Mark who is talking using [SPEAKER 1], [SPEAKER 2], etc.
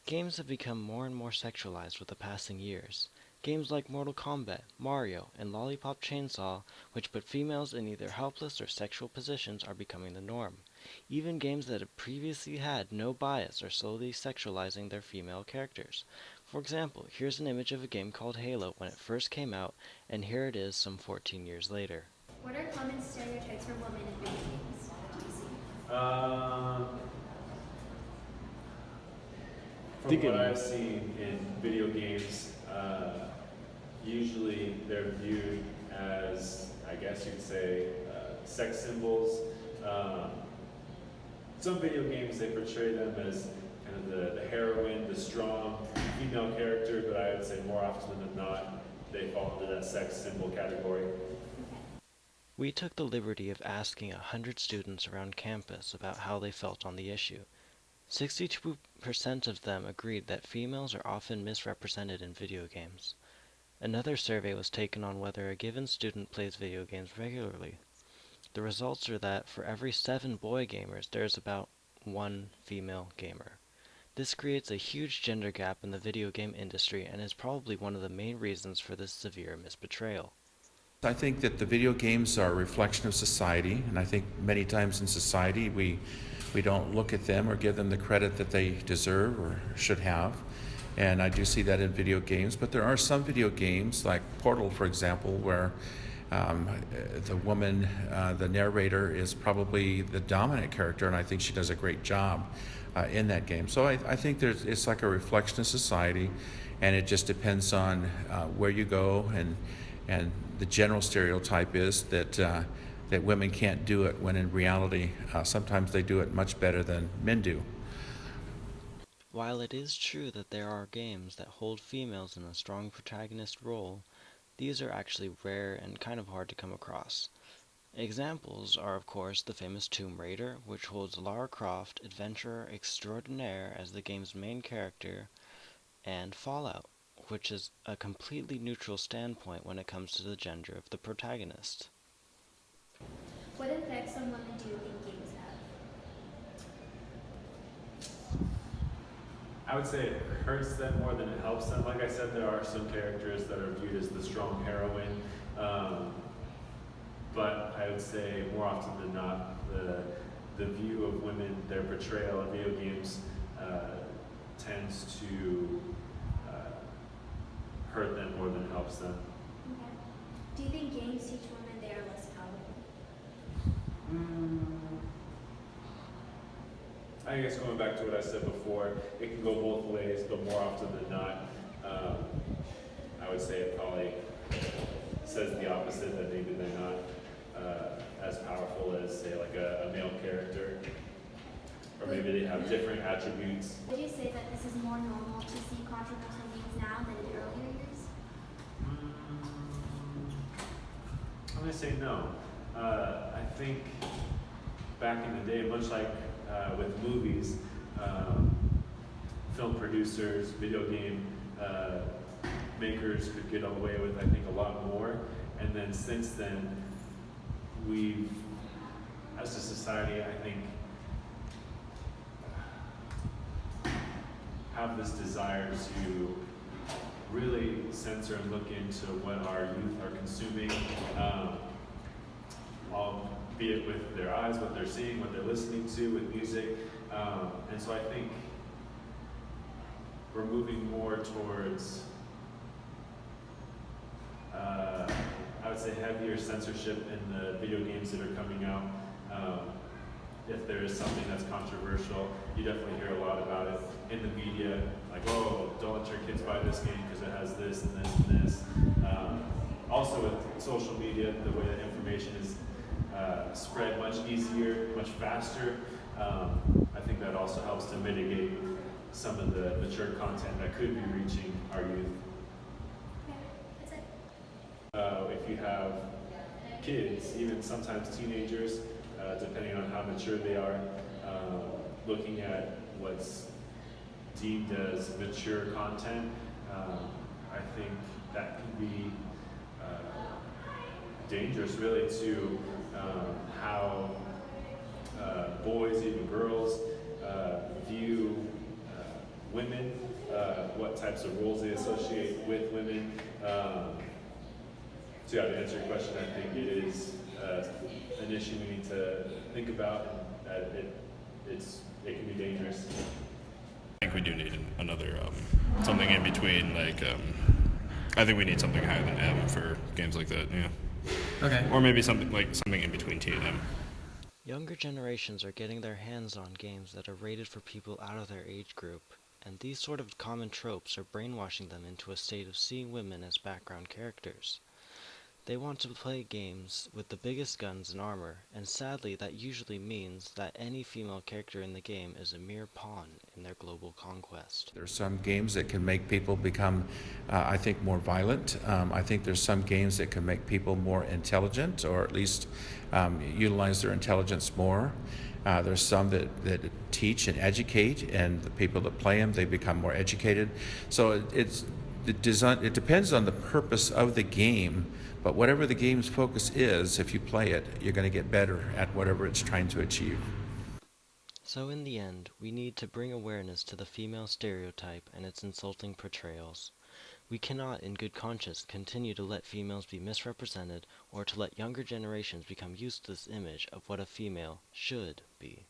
[SPEAKER 1] Games have become more and more sexualized with the passing years. Games like Mortal Kombat, Mario, and Lollipop Chainsaw, which put females in either helpless or sexual positions, are becoming the norm. Even games that have previously had no bias are slowly sexualizing their female characters. For example, here's an image of a game called Halo when it first came out, and here it is some 14 years later.
[SPEAKER 2] What are common stereotypes for women in video games? Do you see?
[SPEAKER 3] From what I've seen in video games, usually they're viewed as, I guess you'd say, sex symbols. Um, some video games, they portray them as kind of the heroine, the strong female character, but I would say more often than not, they fall into that sex symbol category.
[SPEAKER 1] We took the liberty of asking 100 students around campus about how they felt on the issue. 62% of them agreed that females are often misrepresented in video games. Another survey was taken on whether a given student plays video games regularly. The results are that for every 7 boy gamers, there is about 1 female gamer. This creates a huge gender gap in the video game industry and is probably one of the main reasons for this severe misportrayal.
[SPEAKER 4] I think that the video games are a reflection of society, and I think many times in society we don't look at them or give them the credit that they deserve or should have. And I do see that in video games, but there are some video games, like Portal, for example, where the woman, the narrator, is probably the dominant character, and I think she does a great job in that game. So I think it's like a reflection of society, and it just depends on where you go, and the general stereotype is that that women can't do it, when in reality sometimes they do it much better than men do.
[SPEAKER 1] While it is true that there are games that hold females in a strong protagonist role, these are actually rare and kind of hard to come across. Examples are, of course, the famous Tomb Raider, which holds Lara Croft, adventurer extraordinaire, as the game's main character, and Fallout, which is a completely neutral standpoint when it comes to the gender of the protagonist.
[SPEAKER 2] What effects on women do you think games have?
[SPEAKER 3] I would say it hurts them more than it helps them. Like I said, there are some characters that are viewed as the strong heroine, but I would say more often than not, the view of women, their portrayal in video games tends to hurt them more than it helps them.
[SPEAKER 2] Okay. Do you think games teach women they are less powerful?
[SPEAKER 3] I guess going back to what I said before, it can go both ways, but more often than not, I would say it probably says the opposite, that maybe they're not as powerful as, say, like a male character, or maybe they have different attributes.
[SPEAKER 2] Would you say that this is more normal to see controversial games now than in earlier years?
[SPEAKER 3] I'm going to say no. I think back in the day, much like with movies, film producers, video game makers could get away with, I think, a lot more. And then since then, we've, as a society, I think, have this desire to really censor and look into what our youth are consuming, be it with their eyes, what they're seeing, what they're listening to with music. And so I think we're moving more towards, I would say, heavier censorship in the video games that are coming out. If there is something that's controversial, you definitely hear a lot about it in the media, like, oh, don't let your kids buy this game because it has this and this and this. Also with social media, the way that information is spread much easier, much faster, I think that also helps to mitigate some of the mature content that could be reaching our youth.
[SPEAKER 2] Okay, that's it.
[SPEAKER 3] If you have kids, even sometimes teenagers, depending on how mature they are, looking at what's deemed as mature content, I think that can be dangerous, really, to how boys, even girls, view women, what types of roles they associate with women. So yeah, to answer your question, I think it is an issue we need to think about, and it can be dangerous.
[SPEAKER 5] I think we do need another something in between. Like, I think we need something higher than M for games like that. Yeah.
[SPEAKER 6] Okay.
[SPEAKER 5] Or maybe something in between T and M.
[SPEAKER 1] Younger generations are getting their hands on games that are rated for people out of their age group, and these sort of common tropes are brainwashing them into a state of seeing women as background characters. They want to play games with the biggest guns and armor, and sadly that usually means that any female character in the game is a mere pawn in their global conquest.
[SPEAKER 4] There's some games that can make people become, I think, more violent. I think there's some games that can make people more intelligent, or at least utilize their intelligence more. There's some that teach and educate, and the people that play them, they become more educated. So it depends on the purpose of the game, but whatever the game's focus is, if you play it, you're going to get better at whatever it's trying to achieve.
[SPEAKER 1] So in the end, we need to bring awareness to the female stereotype and its insulting portrayals. We cannot, in good conscience, continue to let females be misrepresented or to let younger generations become used to this image of what a female should be.